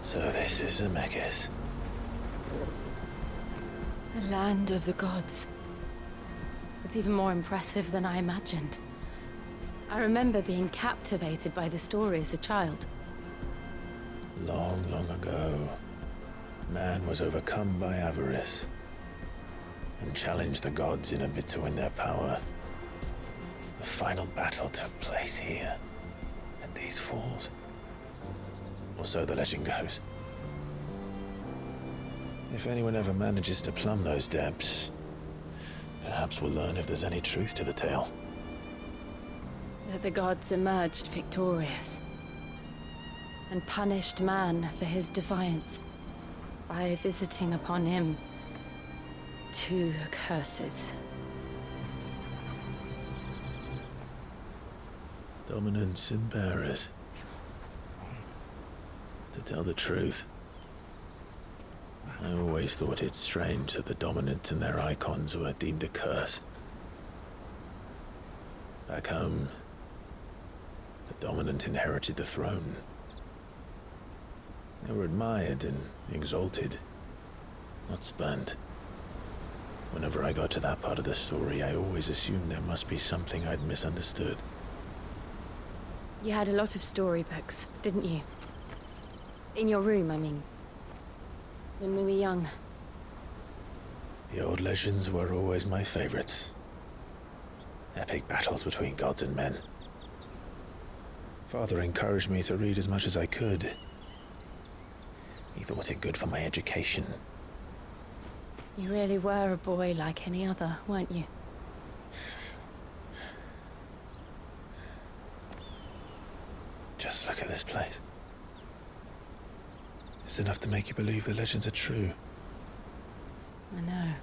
So this is Zemeckis. The land of the gods. It's even more impressive than I imagined. I remember being captivated by the story as a child. Long, long ago, man was overcome by avarice and challenged the gods in a bid to win their power. The final battle took place here, at these falls. Or so the legend goes. If anyone ever manages to plumb those depths, perhaps we'll learn if there's any truth to the tale. That the gods emerged victorious and punished man for his defiance by visiting upon him 2 curses. Dominants and bearers. To tell the truth, I always thought it strange that the dominant and their icons were deemed a curse. Back home, the dominant inherited the throne. They were admired and exalted, not spurned. Whenever I got to that part of the story, I always assumed there must be something I'd misunderstood. You had a lot of storybooks, didn't you? In your room, I mean. When we were young. The old legends were always my favorites. Epic battles between gods and men. Father encouraged me to read as much as I could. He thought it good for my education. You really were a boy like any other, weren't you? Just look at this place. It's enough to make you believe the legends are true. I know.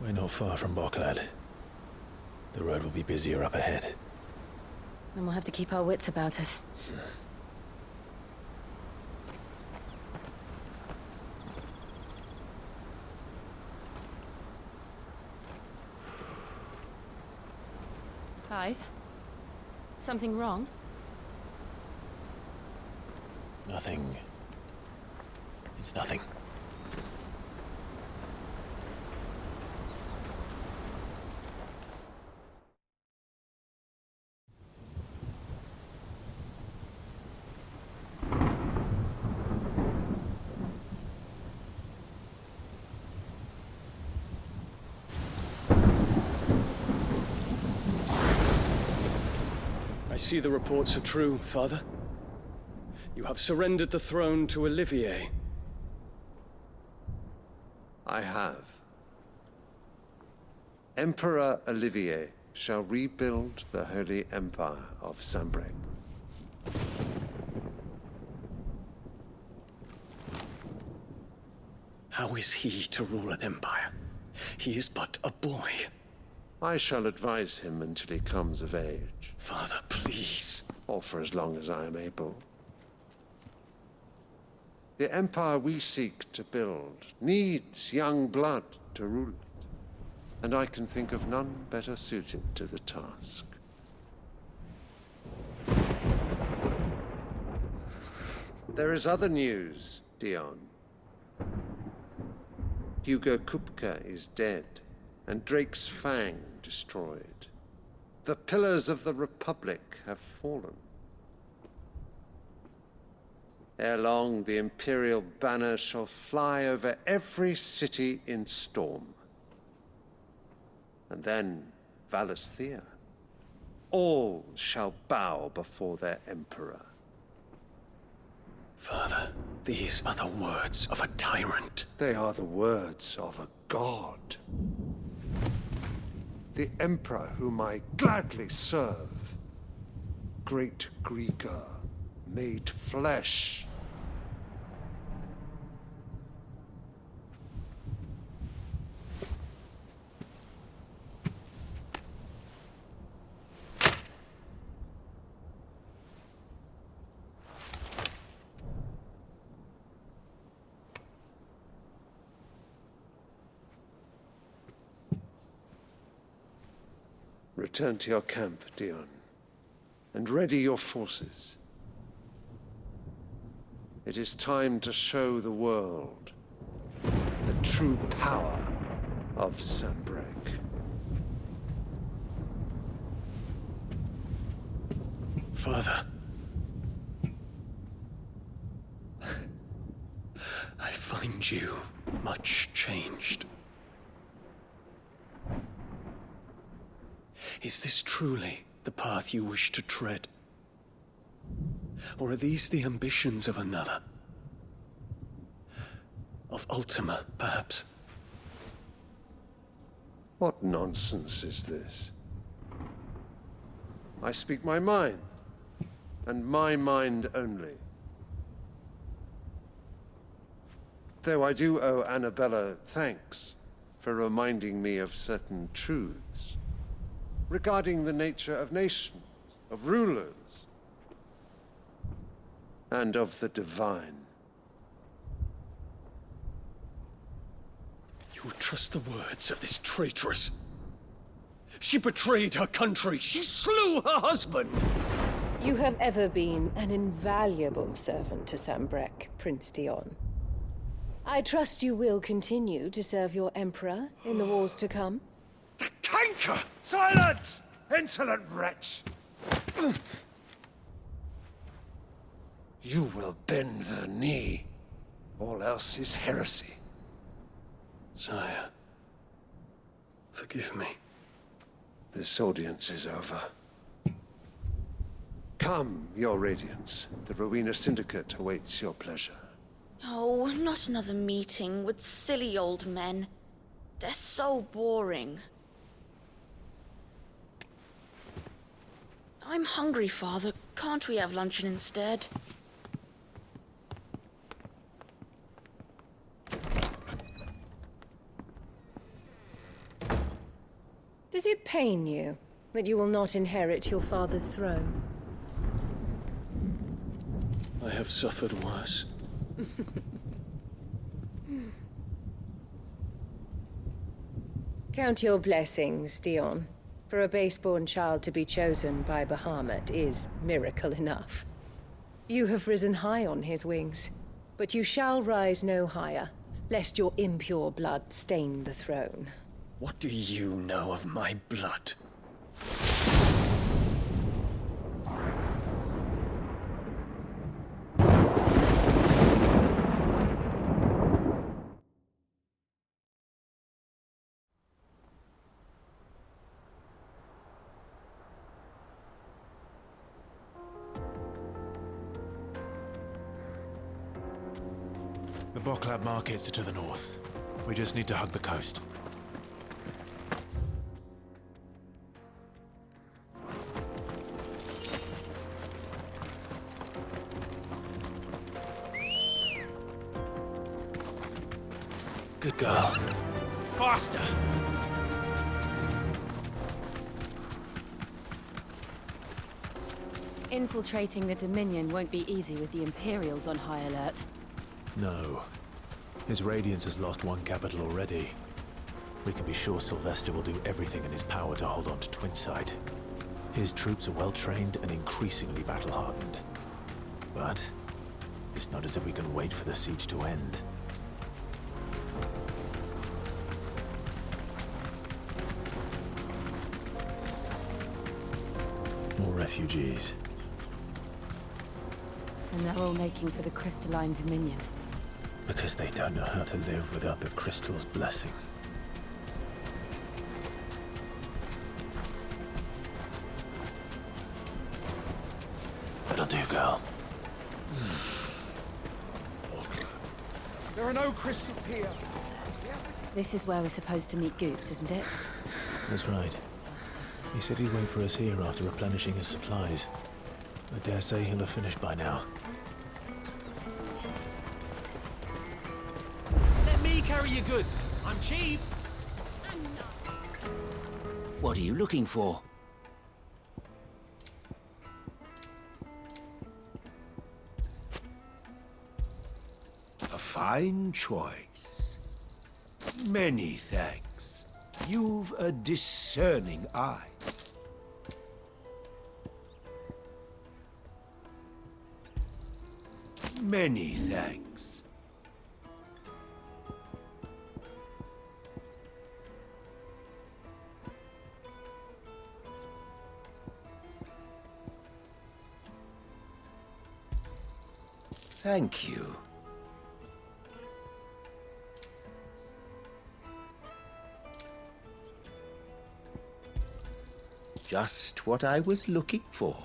We're not far from Boklad. The road will be busier up ahead. Then we'll have to keep our wits about us. Clive? Something wrong? Nothing. It's nothing. I see the reports are true, Father. You have surrendered the throne to Olivier. I have. Emperor Olivier shall rebuild the Holy Empire of Sanbreque. How is he to rule an empire? He is but a boy. I shall advise him until he comes of age. Father, please. Or for as long as I am able. The empire we seek to build needs young blood to rule it, and I can think of none better suited to the task. There is other news, Dion. Hugo Kupka is dead, and Drake's Fang destroyed. The pillars of the Republic have fallen. Ere long, the Imperial banner shall fly over every city in Storm. And then, Valisthea. All shall bow before their Emperor. Father, these are the words of a tyrant. They are the words of a god. The Emperor whom I gladly serve. Great Greeker, made flesh. Return to your camp, Dion, and ready your forces. It is time to show the world the true power of Sanbreque. Father. I find you much changed. Is this truly the path you wish to tread? Or are these the ambitions of another? Of Ultima, perhaps? What nonsense is this? I speak my mind, and my mind only. Though I do owe Annabella thanks for reminding me of certain truths regarding the nature of nations, of rulers, and of the divine. You would trust the words of this traitress? She betrayed her country. She slew her husband. You have ever been an invaluable servant to Sanbreque, Prince Dion. I trust you will continue to serve your Emperor in the wars to come. The canker! Silence! Insolent wretch! You will bend the knee. All else is heresy. Sire, forgive me. This audience is over. Come, your Radiance. The Rowena Syndicate awaits your pleasure. Oh, not another meeting with silly old men. They're so boring. I'm hungry, Father. Can't we have luncheon instead? Does it pain you that you will not inherit your father's throne? I have suffered worse. Count your blessings, Dion. For a base-born child to be chosen by Bahamut is miracle enough. You have risen high on his wings, but you shall rise no higher, lest your impure blood stain the throne. What do you know of my blood? The Boklab markets are to the north. We just need to hug the coast. Good girl. Faster! Infiltrating the Dominion won't be easy with the Imperials on high alert. No. His Radiance has lost one capital already. We can be sure Sylvester will do everything in his power to hold on to Twinside. His troops are well-trained and increasingly battle-hardened. But it's not as if we can wait for the siege to end. More refugees. And they're all making for the Crystalline Dominion. Because they don't know how to live without the Crystal's blessing. That'll do, girl. There are no crystals here. This is where we're supposed to meet Goots, isn't it? That's right. He said he'd wait for us here after replenishing his supplies. I dare say he'll have finished by now. Let me carry your goods. I'm cheap. What are you looking for? A fine choice. Many thanks. You've a discerning eye. Many thanks. Thank you. Just what I was looking for.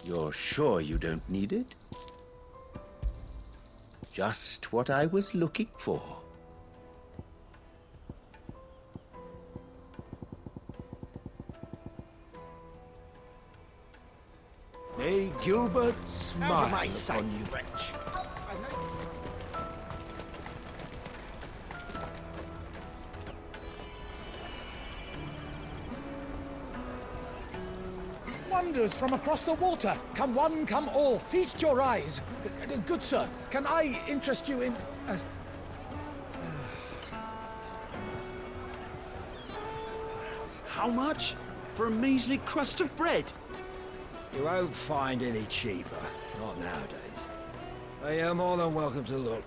You're sure you don't need it? Just what I was looking for. May Gilbert smile upon you. Wonders from across the water. Come one, come all. Feast your eyes. Good sir, can I interest you in... How much? For a measly crust of bread? You won't find any cheaper. Not nowadays. But you're more than welcome to look.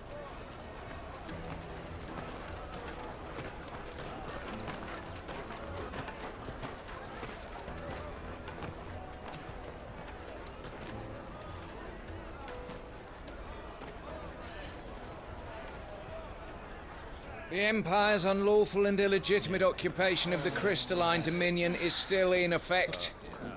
The Empire's unlawful and illegitimate occupation of the crystalline dominion is still in effect.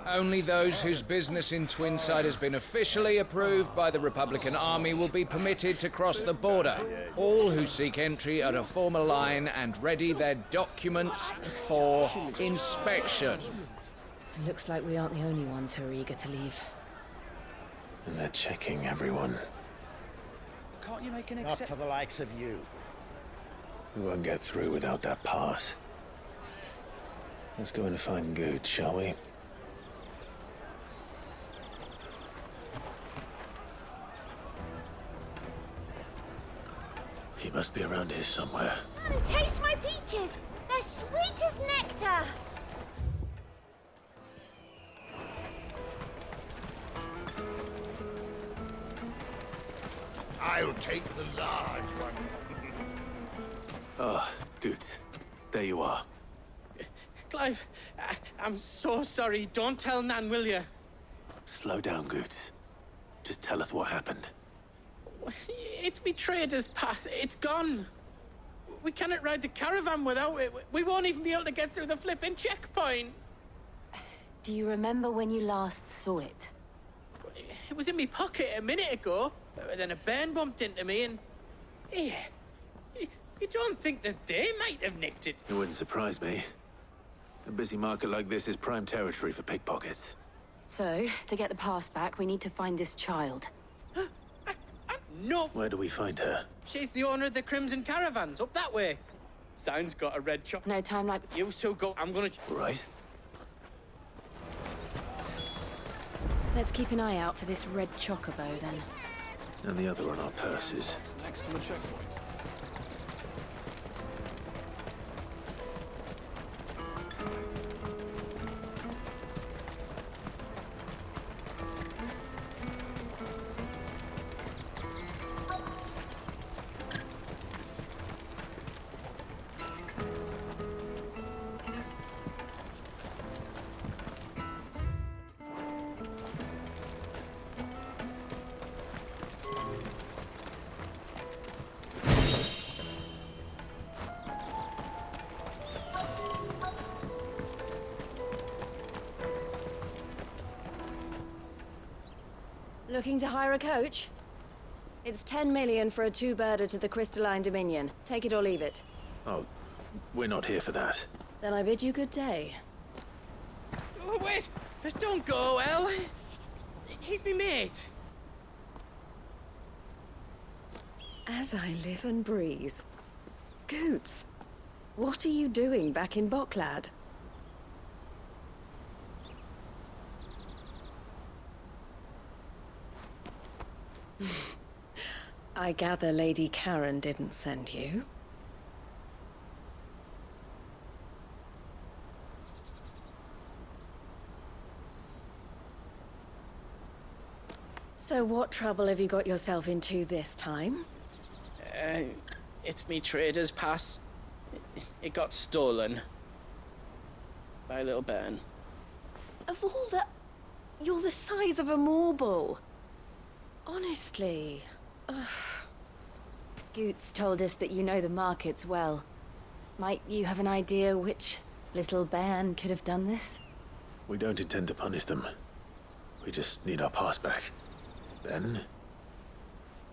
Only those whose business in Twinside has been officially approved by the Republican Army will be permitted to cross the border. All who seek entry are to form a line and ready their documents for inspection. It looks like we aren't the only ones who are eager to leave. And they're checking everyone. Can't you make an Not for the likes of you. We won't get through without that pass. Let's go in and find Good, shall we? He must be around here somewhere. Come taste my peaches! They're sweet as nectar! I'll take the large one. Ah, Good. There you are. Clive, I'm so sorry. Don't tell Nan, will you? Slow down, Good. Just tell us what happened. It's betrayed us, Pass. It's gone. We cannot ride the caravan without it. We won't even be able to get through the flipping checkpoint. Do you remember when you last saw it? It was in my pocket a minute ago. Then a bairn bumped into me and... Yeah. You don't think that they might have nicked it? It wouldn't surprise me. A busy market like this is prime territory for pickpockets. So, to get the pass back, we need to find this child. No. Where do we find her? She's the owner of the Crimson Caravans, up that way. Sounds got a red chop. No time like... You two go, I'm gonna... Right. Let's keep an eye out for this red chocobo, then. And the other on our purses. Next to the checkpoint. Looking to hire a coach? It's 10 million for a two-birder to the Crystalline Dominion. Take it or leave it. Oh, we're not here for that. Then I bid you good day. Oh, wait! Don't go, El! He's me mate. As I live and breathe. Goots, what are you doing back in Bocklad? I gather Lady Karen didn't send you. So what trouble have you got yourself into this time? It's me trader's pass. It got stolen. By a little bairn. Of all the... You're the size of a marble. Honestly. Ugh. Goots told us that you know the markets well. Might you have an idea which little bairn could have done this? We don't intend to punish them. We just need our pass back. Then,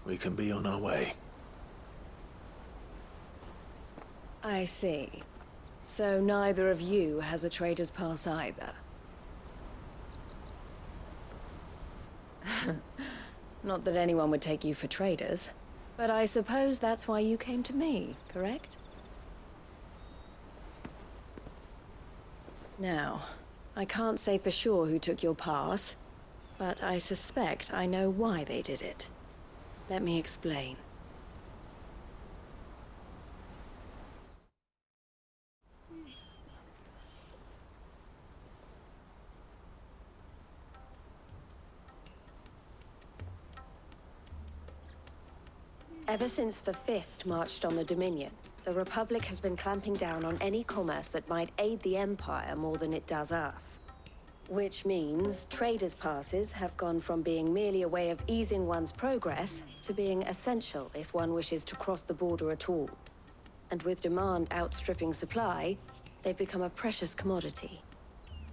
we can be on our way. I see. So neither of you has a trader's pass either. Not that anyone would take you for traders, but I suppose that's why you came to me, correct? Now, I can't say for sure who took your pass, but I suspect I know why they did it. Let me explain. Ever since the Fist marched on the Dominion, the Republic has been clamping down on any commerce that might aid the Empire more than it does us. Which means traders' passes have gone from being merely a way of easing one's progress to being essential if one wishes to cross the border at all. And with demand outstripping supply, they've become a precious commodity,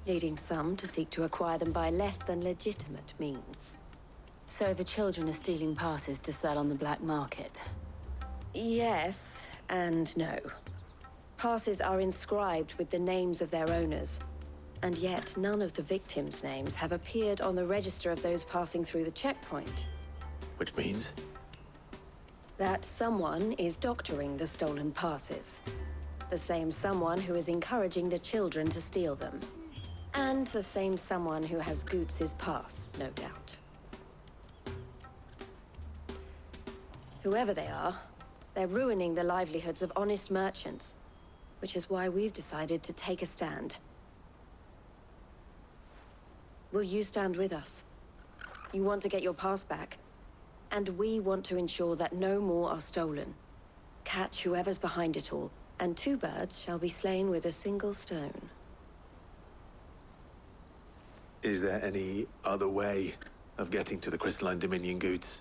leading some to seek to acquire them by less than legitimate means. So the children are stealing passes to sell on the black market? Yes, and no. Passes are inscribed with the names of their owners, and yet none of the victims' names have appeared on the register of those passing through the checkpoint. Which means? That someone is doctoring the stolen passes. The same someone who is encouraging the children to steal them. And the same someone who has Goots' pass, no doubt. Whoever they are, they're ruining the livelihoods of honest merchants, which is why we've decided to take a stand. Will you stand with us? You want to get your pass back, and we want to ensure that no more are stolen. Catch whoever's behind it all, and two birds shall be slain with a single stone. Is there any other way of getting to the Crystalline Dominion, Goots?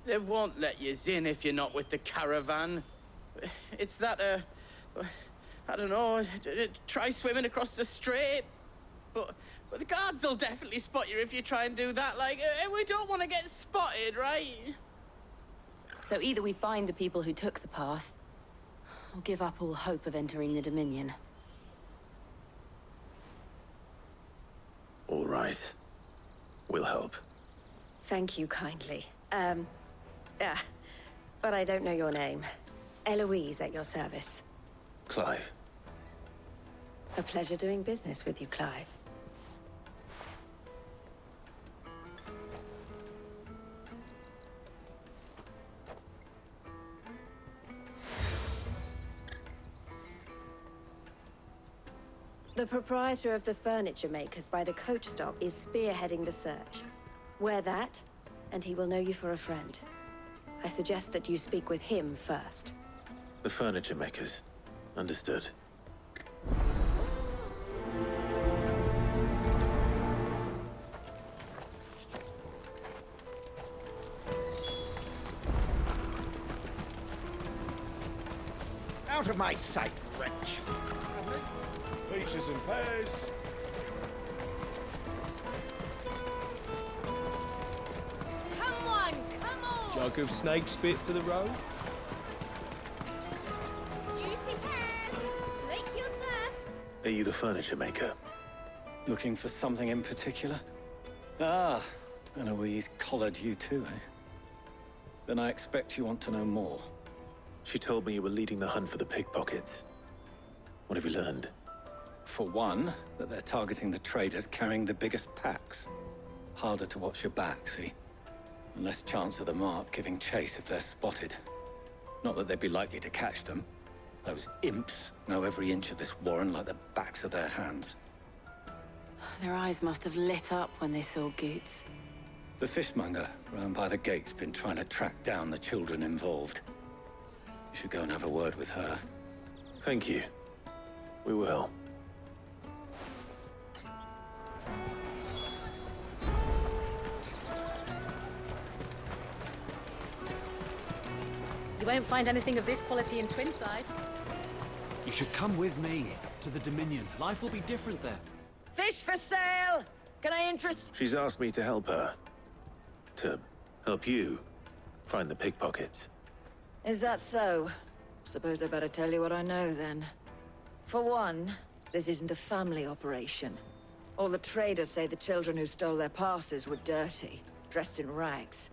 They won't let you in if you're not with the caravan. It's that, I don't know, try swimming across the strait. But the guards will definitely spot you if you try and do that. Like, we don't want to get spotted, right? So either we find the people who took the pass, or give up all hope of entering the Dominion. All right. We'll help. Thank you kindly. But I don't know your name. Eloise at your service. Clive. A pleasure doing business with you, Clive. The proprietor of the furniture makers by the coach stop is spearheading the search. Wear that, and he will know you for a friend. I suggest that you speak with him first. The furniture makers. Understood. Out of my sight, wretch! Peaches and pears. Come on, come on! Jug of snake spit for the road? Juicy pears! Slake your thirst! Are you the furniture maker? Looking for something in particular? Ah, Eloise collared you too, eh? Then I expect you want to know more. She told me you were leading the hunt for the pickpockets. What have you learned? For one, that they're targeting the traders carrying the biggest packs. Harder to watch your back, see? And less chance of the mark giving chase if they're spotted. Not that they'd be likely to catch them. Those imps know every inch of this warren like the backs of their hands. Their eyes must have lit up when they saw Goots. The fishmonger round by the gate's been trying to track down the children involved. You should go and have a word with her. Thank you. We will. You won't find anything of this quality in Twinside. You should come with me to the Dominion. Life will be different there. Fish for sale! Can I interest? She's asked me to help her. To help you find the pickpockets. Is that so? Suppose I better tell you what I know then. For one, this isn't a family operation. All the traders say the children who stole their passes were dirty, dressed in rags.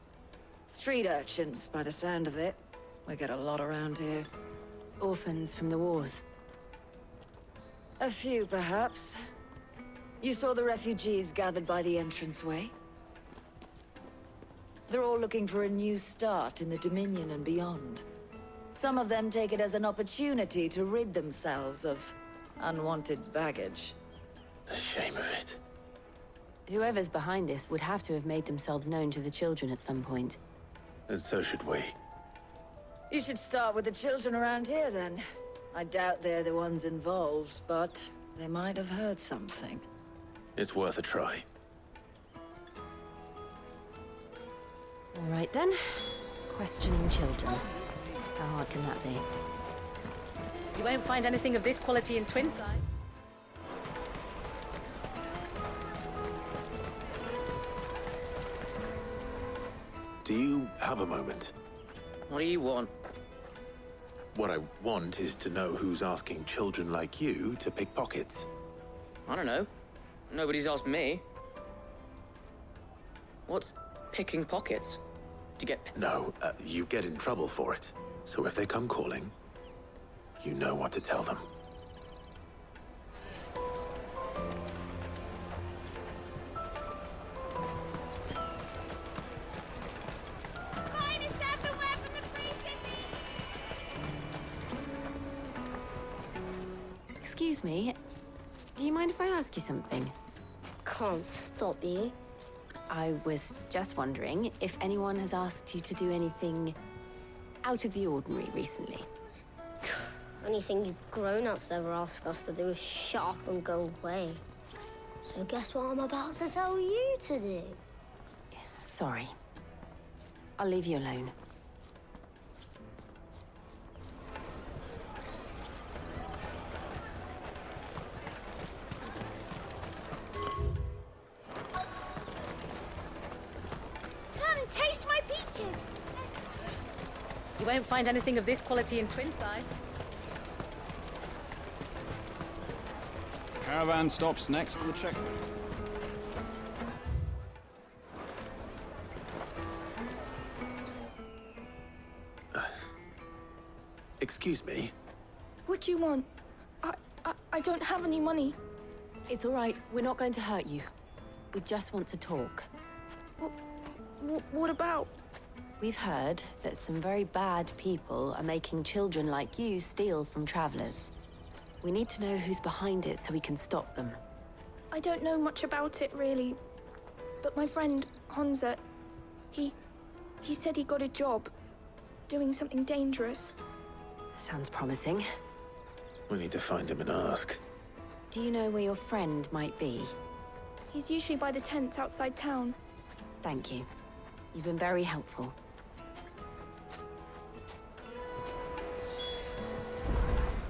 Street urchins, by the sound of it. We get a lot around here. Orphans from the wars. A few, perhaps. You saw the refugees gathered by the entranceway? They're all looking for a new start in the Dominion and beyond. Some of them take it as an opportunity to rid themselves of unwanted baggage. The shame of it. Whoever's behind this would have to have made themselves known to the children at some point. And so should we. You should start with the children around here, then. I doubt they're the ones involved, but they might have heard something. It's worth a try. All right, then. Questioning children. How hard can that be? You won't find anything of this quality in Twinside. Do you have a moment? What do you want? What I want is to know who's asking children like you to pick pockets. I don't know. Nobody's asked me. What's picking pockets? Do you get... No, you get in trouble for it. So if they come calling, you know what to tell them. Finest earthenware from the Free City! Excuse me. Do you mind if I ask you something? Can't stop you. I was just wondering if anyone has asked you to do anything out of the ordinary recently. Anything you grown-ups ever ask us to do is shut up and go away. So guess what I'm about to tell you to do? Sorry. I'll leave you alone. Come, taste my peaches! You won't find anything of this quality in Twinside. Caravan stops next to the checkpoint. Excuse me? What do you want? I don't have any money. It's all right. We're not going to hurt you. We just want to talk. What about? We've heard that some very bad people are making children like you steal from travelers. We need to know who's behind it so we can stop them. I don't know much about it, really. But my friend, Honza, he said he got a job doing something dangerous. Sounds promising. We need to find him and ask. Do you know where your friend might be? He's usually by the tents outside town. Thank you. You've been very helpful.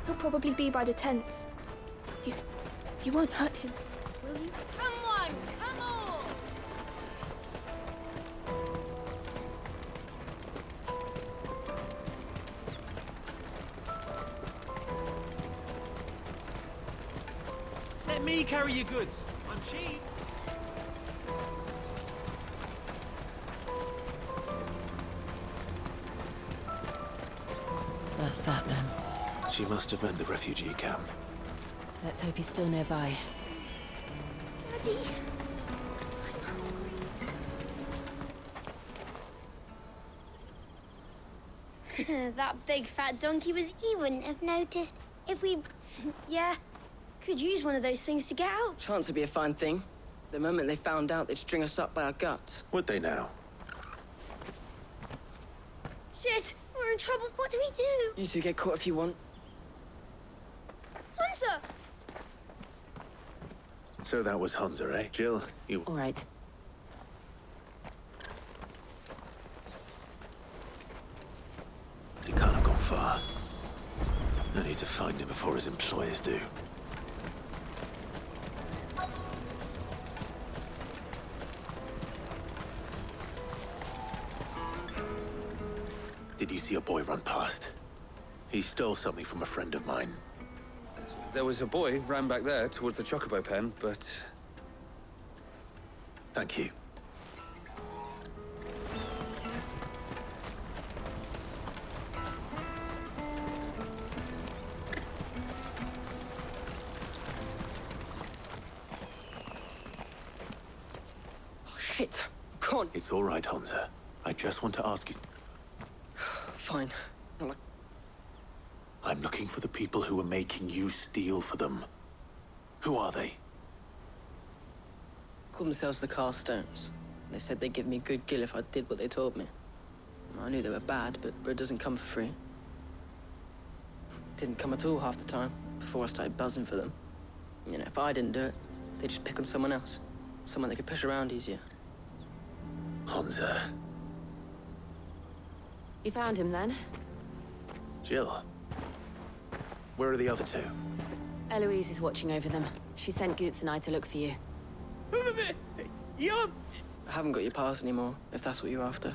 He'll probably be by the tents. You won't hurt him, will you? Come on, come on! Let me carry your goods. I'm cheap. That's that then. She must have meant the refugee camp. Let's hope he's still nearby. Daddy! That big fat donkey he wouldn't have noticed if we... Yeah. Could use one of those things to get out. Chance would be a fine thing. The moment they found out, they'd string us up by our guts. Would they now? Shit! We're in trouble. What do we do? You two get caught if you want. Hansa! So that was Hansa, eh? Jill, you... All right. He can't have gone far. I need to find him before his employers do. Did you see a boy run past? He stole something from a friend of mine. There was a boy ran back there towards the chocobo pen, but... Thank you. Oh, shit. Con. It's all right, Hansa. I just want to ask you... Fine. I'm looking for the people who are making you steal for them. Who are they? Called themselves the Carstones. They said they'd give me good gill if I did what they told me. I knew they were bad, but bread doesn't come for free. Didn't come at all half the time, before I started buzzing for them. You know, if I didn't do it, they'd just pick on someone else. Someone they could push around easier. Hansa. You found him then? Jill. Where are the other two? Eloise is watching over them. She sent Goots and I to look for you. I haven't got your pass anymore, if that's what you're after.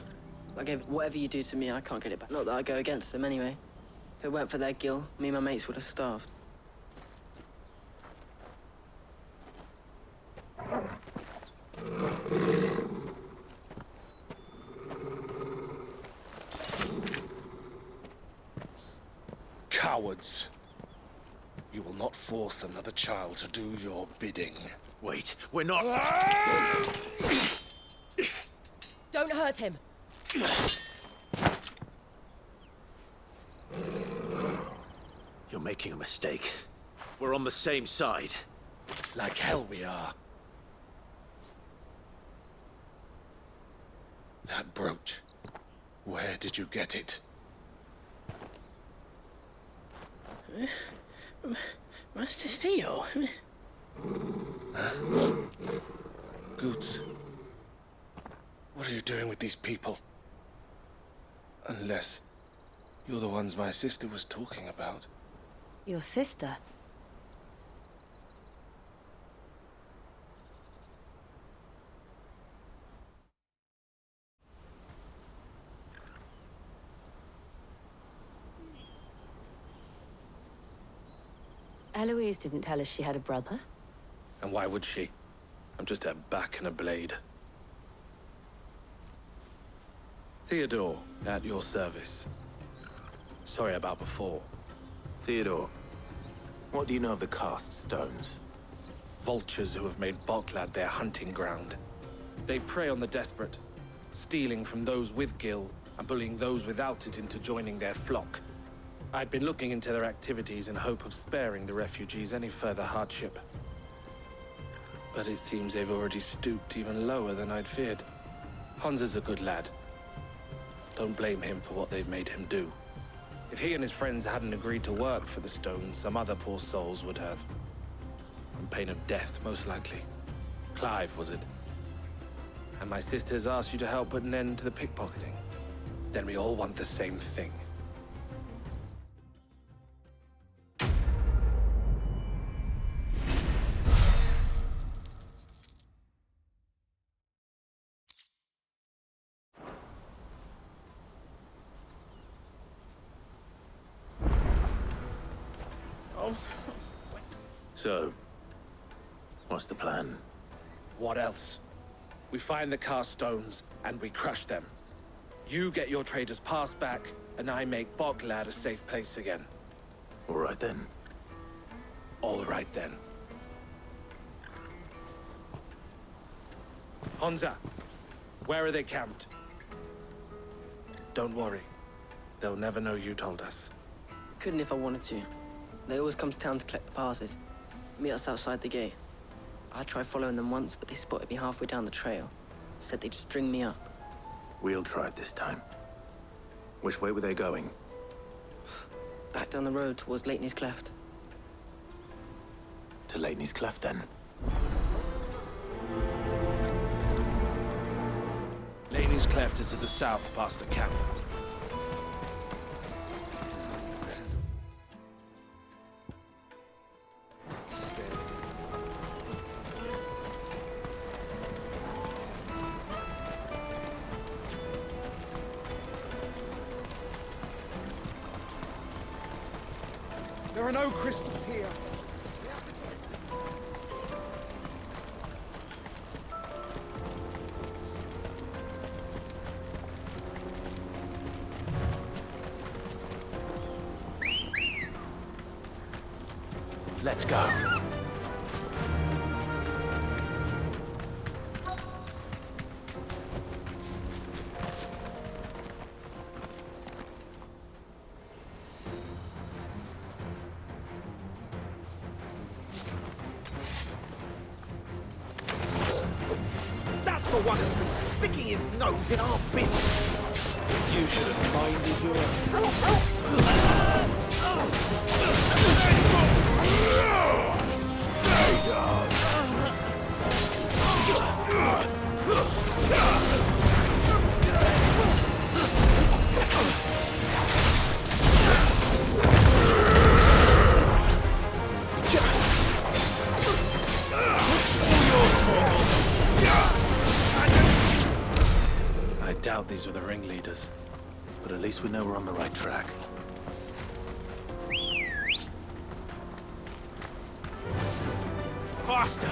I gave whatever you do to me, I can't get it back. Not that I go against them anyway. If it weren't for their gill, me and my mates would have starved. Cowards. You will not force another child to do your bidding. Wait, we're not... Don't hurt him. You're making a mistake. We're on the same side. Like hell we are. That brooch. Where did you get it? Master Theo. Goots. What are you doing with these people? Unless you're the ones my sister was talking about. Your sister? Eloise didn't tell us she had a brother. And why would she? I'm just a back and a blade. Theodore, at your service. Sorry about before. Theodore, what do you know of the cast stones? Vultures who have made Boklad their hunting ground. They prey on the desperate, stealing from those with gill and bullying those without it into joining their flock. I'd been looking into their activities in hope of sparing the refugees any further hardship. But it seems they've already stooped even lower than I'd feared. Hansa's a good lad. Don't blame him for what they've made him do. If he and his friends hadn't agreed to work for the stones, some other poor souls would have. On pain of death, most likely. Clive, was it? And my sisters asked you to help put an end to the pickpocketing. Then we all want the same thing. So, what's the plan? What else? We find the cast stones, and we crush them. You get your trader's pass back, and I make Boklad a safe place again. All right then. All right then. Hansa, where are they camped? Don't worry. They'll never know you told us. Couldn't if I wanted to. They always come to town to collect the passes. Meet us outside the gate. I tried following them once, but they spotted me halfway down the trail. Said they'd string me up. We'll try it this time. Which way were they going? Back down the road towards Lateney's Cleft. To Lateney's Cleft, then. Lateney's Cleft is to the south, past the camp. There are no crystals here. Let's go. That's the one who's been sticking his nose in our business. You should have minded your own. Stay down. I doubt these were the ringleaders. But at least we know we're on the right track. Faster!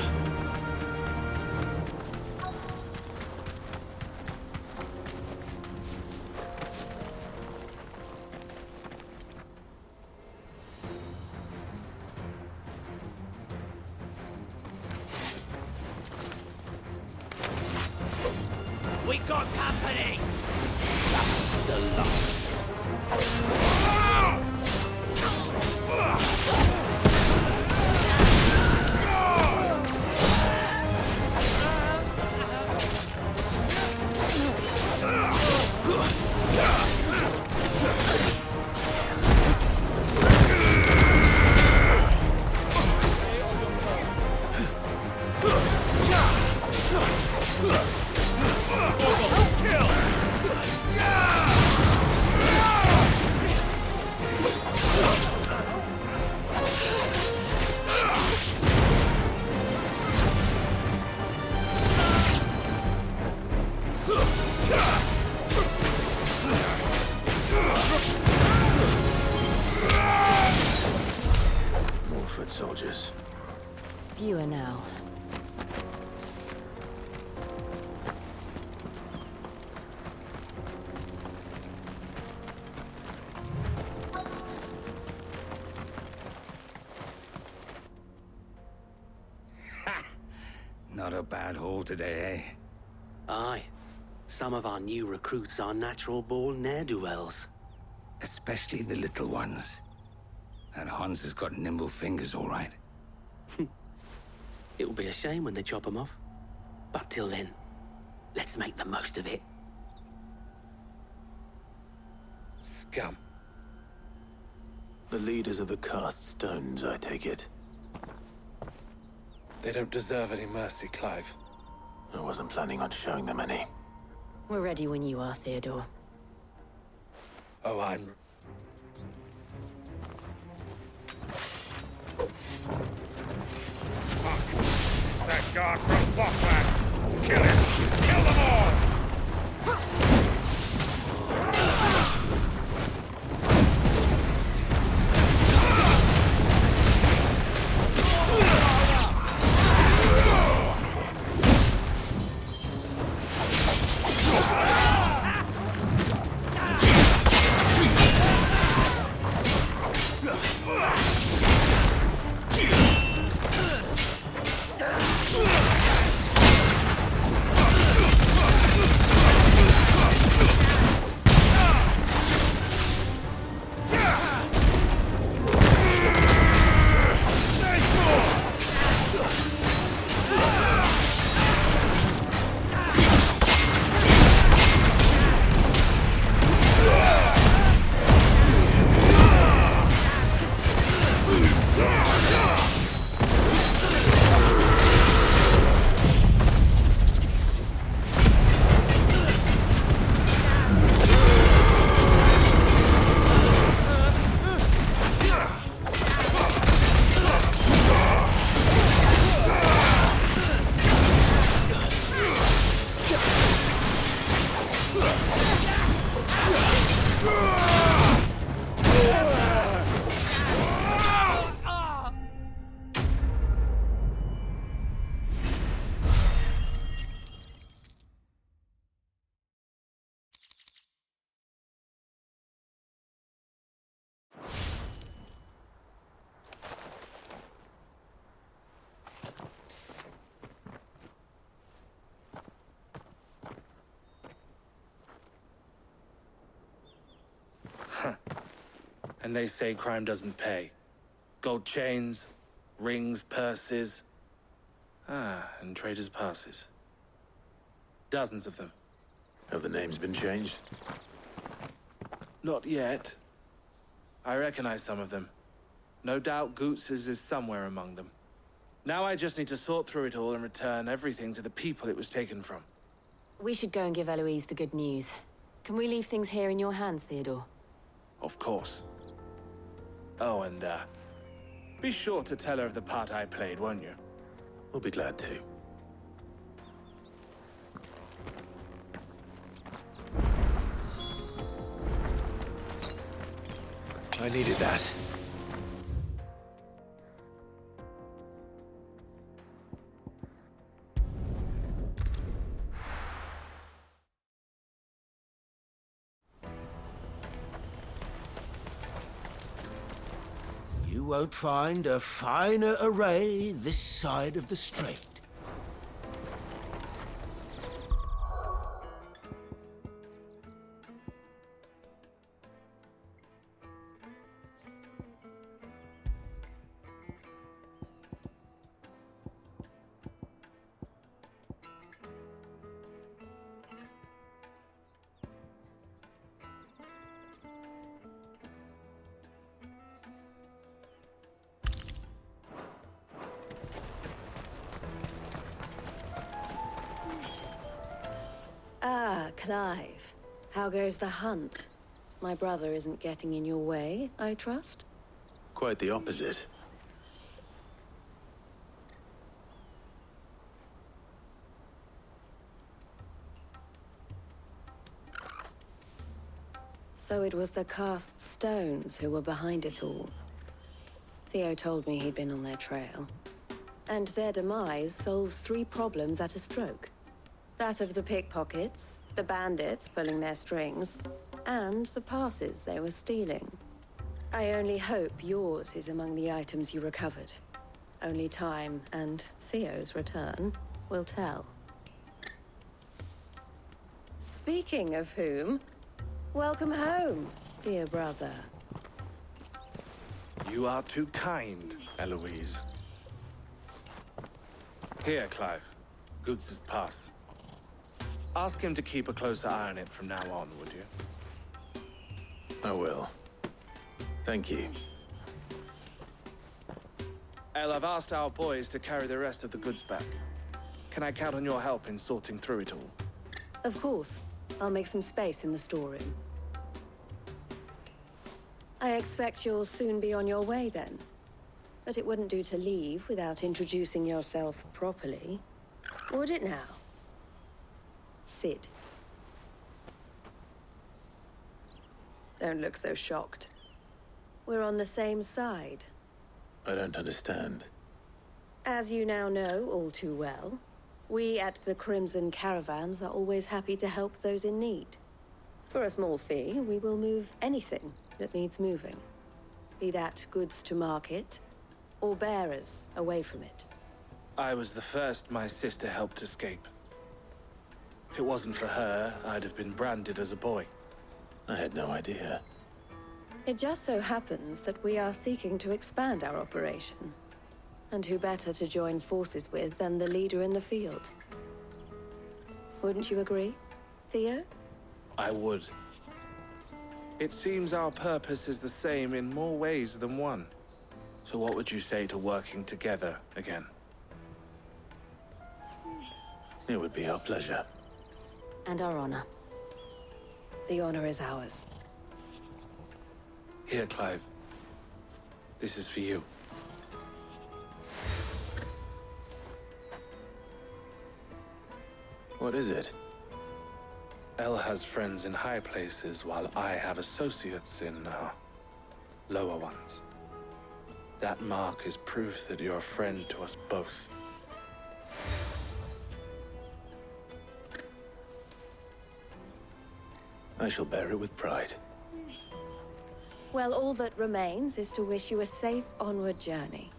We got company! That's the last. More foot soldiers. Fewer now. Not a bad haul today, eh? Aye. Some of our new recruits are natural-born ne'er-do-wells. Especially the little ones. That Hans has got nimble fingers, all right. It will be a shame when they chop them off. But till then, let's make the most of it. Scum. The leaders of the cast stones, I take it. They don't deserve any mercy, Clive. I wasn't planning on showing them any. We're ready when you are, Theodore. Oh, I'm... Fuck! It's that guard from Bockland! Kill him! Kill them all! And they say crime doesn't pay. Gold chains, rings, purses. And traders' passes. Dozens of them. Have the names been changed? Not yet. I recognize some of them. No doubt Goots's is somewhere among them. Now I just need to sort through it all and return everything to the people it was taken from. We should go and give Eloise the good news. Can we leave things here in your hands, Theodore? Of course. Oh, and, be sure to tell her of the part I played, won't you? We'll be glad to. I needed that. You won't find a finer array this side of the strait. Ah, Clive. How goes the hunt? My brother isn't getting in your way, I trust? Quite the opposite. So it was the cast stones who were behind it all. Theo told me he'd been on their trail. And their demise solves 3 problems at a stroke. That of the pickpockets, the bandits pulling their strings, and the passes they were stealing. I only hope yours is among the items you recovered. Only time and Theo's return will tell. Speaking of whom, welcome home, dear brother. You are too kind, Eloise. Here, Clive. Goots's pass. Ask him to keep a closer eye on it from now on, would you? I will. Thank you. El, I've asked our boys to carry the rest of the goods back. Can I count on your help in sorting through it all? Of course. I'll make some space in the storeroom. I expect you'll soon be on your way then. But it wouldn't do to leave without introducing yourself properly. Would it now? Sid. Don't look so shocked. We're on the same side. I don't understand. As you now know all too well, we at the Crimson Caravans are always happy to help those in need. For a small fee, we will move anything that needs moving. Be that goods to market, or bearers away from it. I was the first my sister helped escape. If it wasn't for her, I'd have been branded as a boy. I had no idea. It just so happens that we are seeking to expand our operation. And who better to join forces with than the leader in the field? Wouldn't you agree, Theo? I would. It seems our purpose is the same in more ways than one. So what would you say to working together again? It would be our pleasure. And our honor. The honor is ours. Here, Clive. This is for you. What is it? El has friends in high places, while I have associates in, lower ones. That mark is proof that you're a friend to us both. I shall bear it with pride. Well, all that remains is to wish you a safe onward journey.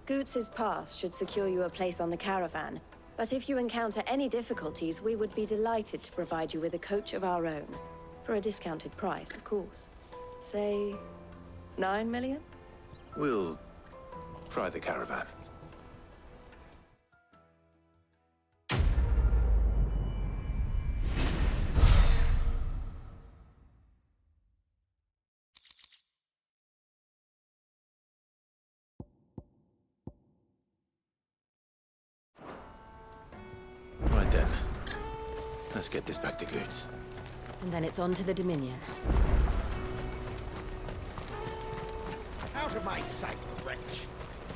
Goots's pass should secure you a place on the caravan, but if you encounter any difficulties, we would be delighted to provide you with a coach of our own. For a discounted price, of course. Say, 9 million? We'll try the caravan. Right then. Let's get this back to Goods. And then it's on to the Dominion. Out of my sight, wretch.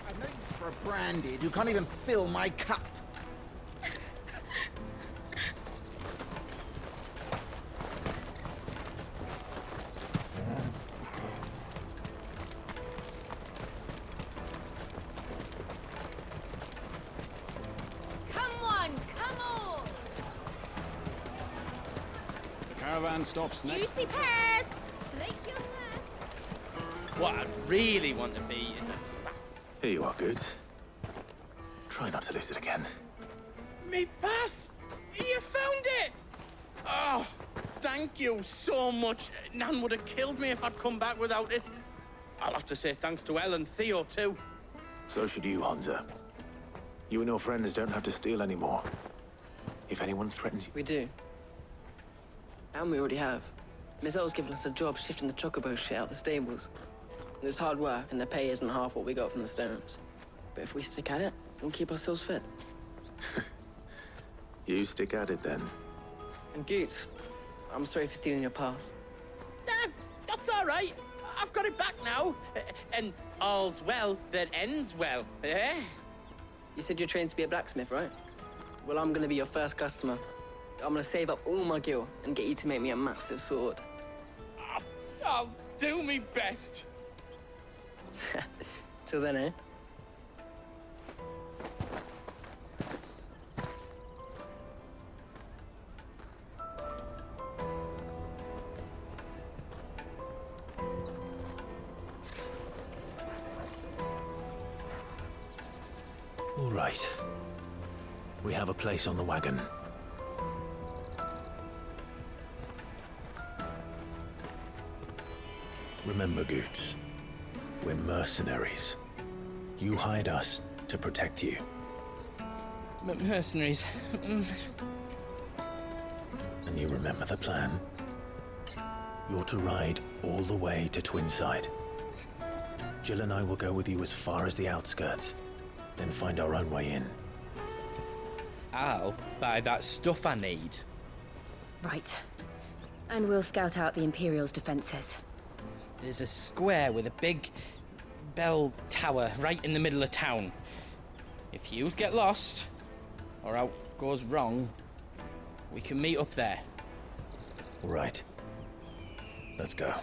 I've no use for a branded who can't even fill my cup. Caravan stops next. Juicy pears! Slake your thirst. What I really want to be is a... Here you are, Goods. Try not to lose it again. Me pass! You found it! Oh, thank you so much. Nan would have killed me if I'd come back without it. I'll have to say thanks to Elle and Theo, too. So should you, Hansa. You and your friends don't have to steal anymore. If anyone threatens you... We do. And we already have. Miss L's given us a job shifting the chocobo shit out the stables. It's hard work, and the pay isn't half what we got from the Stones. But if we stick at it, we'll keep ourselves fit. You stick at it, then. And Goots, I'm sorry for stealing your pass. That's all right. I've got it back now. And all's well that ends well, eh? You said you're trained to be a blacksmith, right? Well, I'm gonna be your first customer. I'm gonna save up all my gil and get you to make me a massive sword. I'll do me best. Till then, eh? All right. We have a place on the wagon. Remember, Goots, we're mercenaries. You hide us to protect you. Mercenaries. And you remember the plan? You're to ride all the way to Twinside. Jill and I will go with you as far as the outskirts, then find our own way in. I'll buy that stuff I need. Right. And we'll scout out the Imperial's defenses. There's a square with a big bell tower right in the middle of town. If you get lost, or out goes wrong, we can meet up there. All right. Let's go.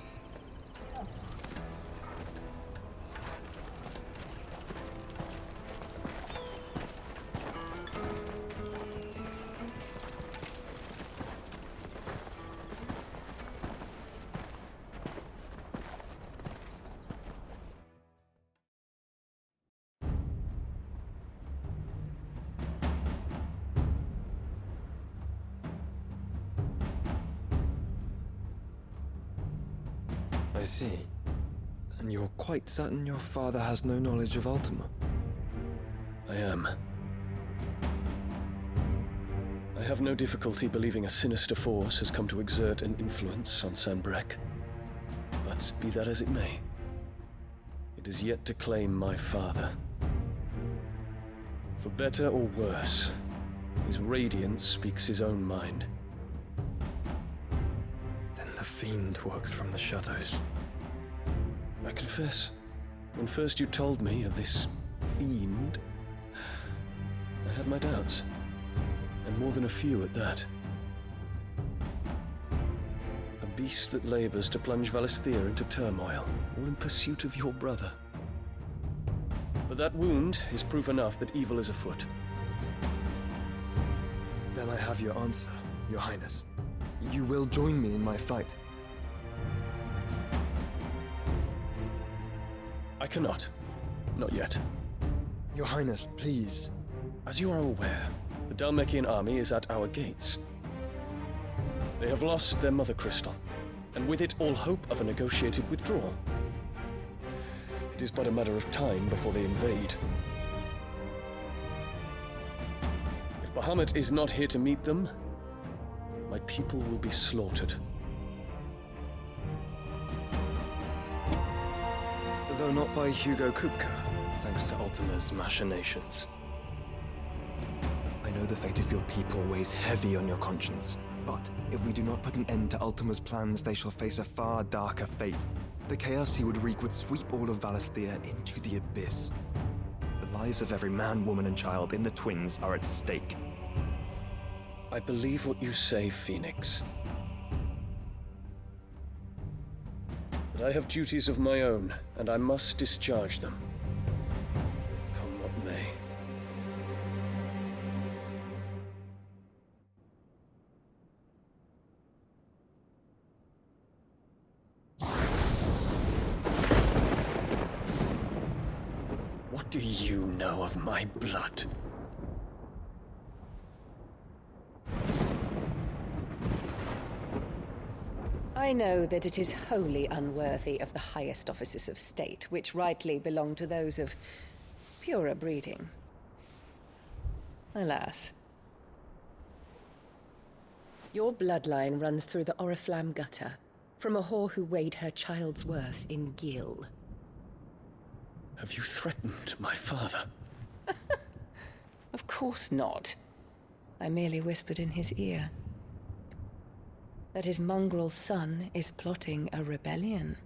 I see. And you're quite certain your father has no knowledge of Ultima? I am. I have no difficulty believing a sinister force has come to exert an influence on Sanbreque. But be that as it may, it is yet to claim my father. For better or worse, his radiance speaks his own mind. Then the Fiend works from the shadows. I confess, when first you told me of this fiend, I had my doubts, and more than a few at that. A beast that labors to plunge Valisthea into turmoil, all in pursuit of your brother. But that wound is proof enough that evil is afoot. Then I have your answer, Your Highness. You will join me in my fight. I cannot. Not yet. Your Highness, please. As you are aware, the Dhalmekian army is at our gates. They have lost their mother crystal, and with it all hope of a negotiated withdrawal. It is but a matter of time before they invade. If Bahamut is not here to meet them, my people will be slaughtered. Though not by Hugo Kupka, thanks to Ultima's machinations. I know the fate of your people weighs heavy on your conscience, but if we do not put an end to Ultima's plans, they shall face a far darker fate. The chaos he would wreak would sweep all of Valisthea into the abyss. The lives of every man, woman, and child in the Twins are at stake. I believe what you say, Phoenix. But I have duties of my own, and I must discharge them. Come what may. What do you know of my blood? I know that it is wholly unworthy of the highest offices of state, which rightly belong to those of purer breeding. Alas. Your bloodline runs through the Oriflamme gutter, from a whore who weighed her child's worth in Gil. Have you threatened my father? Of course not. I merely whispered in his ear that his mongrel son is plotting a rebellion.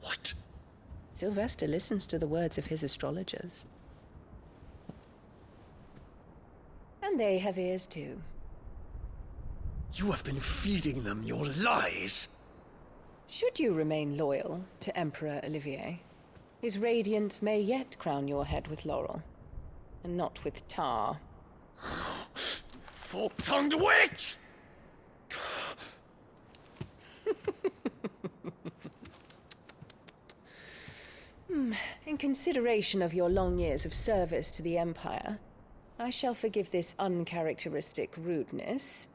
What? Sylvester listens to the words of his astrologers. And they have ears too. You have been feeding them your lies! Should you remain loyal to Emperor Olivier, his radiance may yet crown your head with laurel, and not with tar. Fork-tongued witch! In consideration of your long years of service to the Empire, I shall forgive this uncharacteristic rudeness.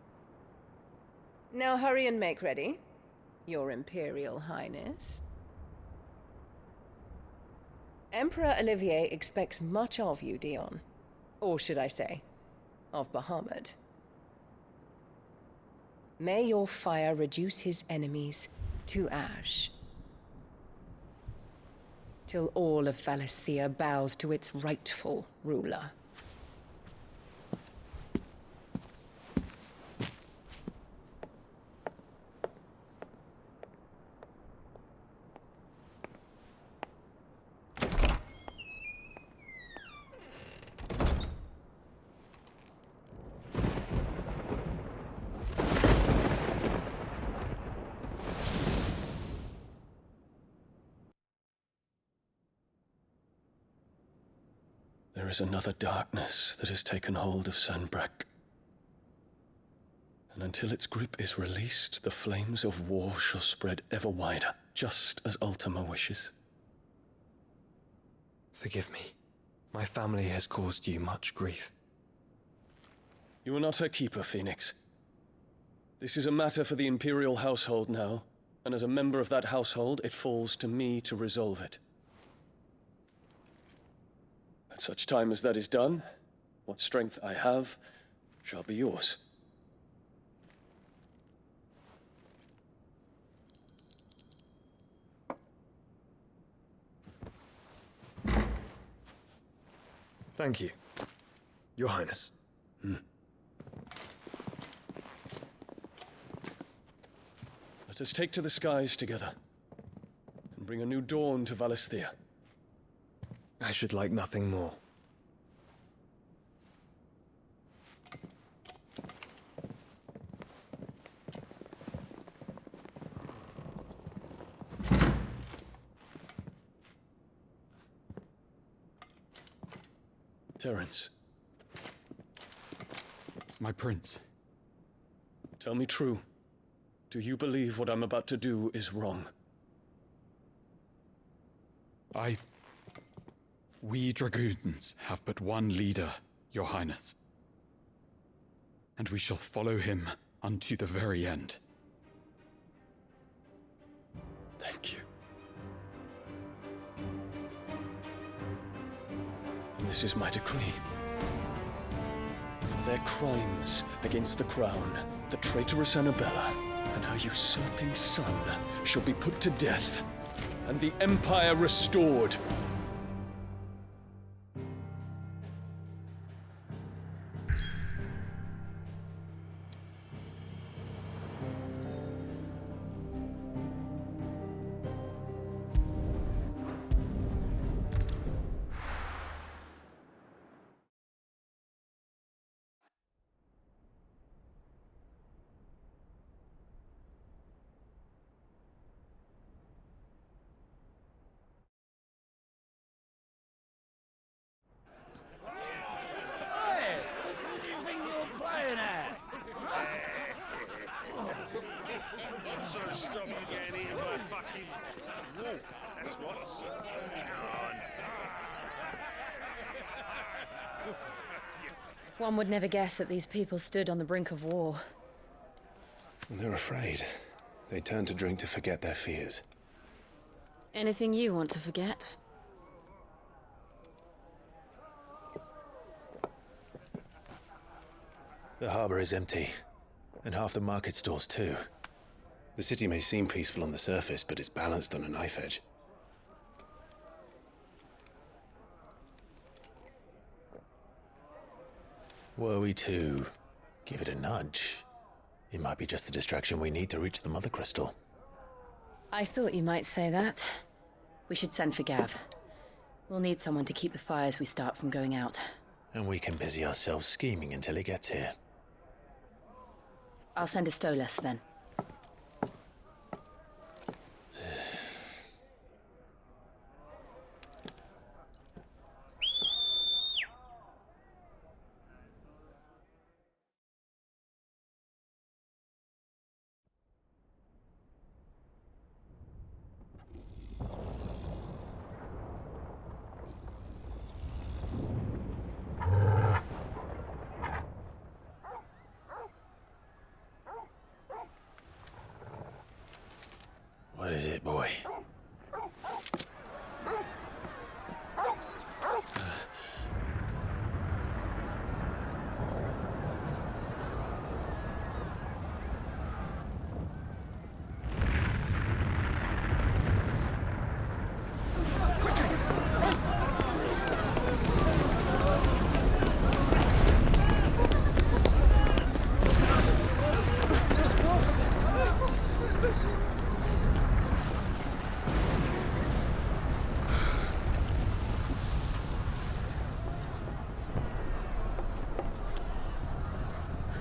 Now hurry and make ready, Your Imperial Highness. Emperor Olivier expects much of you, Dion. Or should I say, of Bahamut. May your fire reduce his enemies to ash, till all of Valisthea bows to its rightful ruler. There is another darkness that has taken hold of Sanbreque. And until its grip is released, the flames of war shall spread ever wider, just as Ultima wishes. Forgive me. My family has caused you much grief. You are not her keeper, Phoenix. This is a matter for the Imperial household now, and as a member of that household, it falls to me to resolve it. At such time as that is done, what strength I have shall be yours. Thank you, Your Highness. Let us take to the skies together, and bring a new dawn to Valisthea. I should like nothing more. Terence. My prince. Tell me true. Do you believe what I'm about to do is wrong? We dragoons have but one leader, Your Highness. And we shall follow him unto the very end. Thank you. This is my decree. For their crimes against the crown, the traitorous Annabella and her usurping son shall be put to death, and the Empire restored. Stop you getting eaten by a fucking wolf. That's what. One would never guess that these people stood on the brink of war. They're afraid. They turn to drink to forget their fears. Anything you want to forget? The harbor is empty, and half the market stalls too. The city may seem peaceful on the surface, but it's balanced on a knife edge. Were we to give it a nudge, it might be just the distraction we need to reach the Mother Crystal. I thought you might say that. We should send for Gav. We'll need someone to keep the fires we start from going out. And we can busy ourselves scheming until he gets here. I'll send a Stolas then. What is it, boy?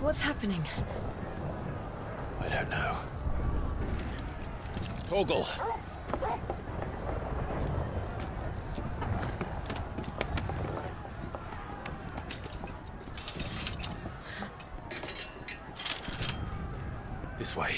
What's happening? I don't know. Torgal! This way.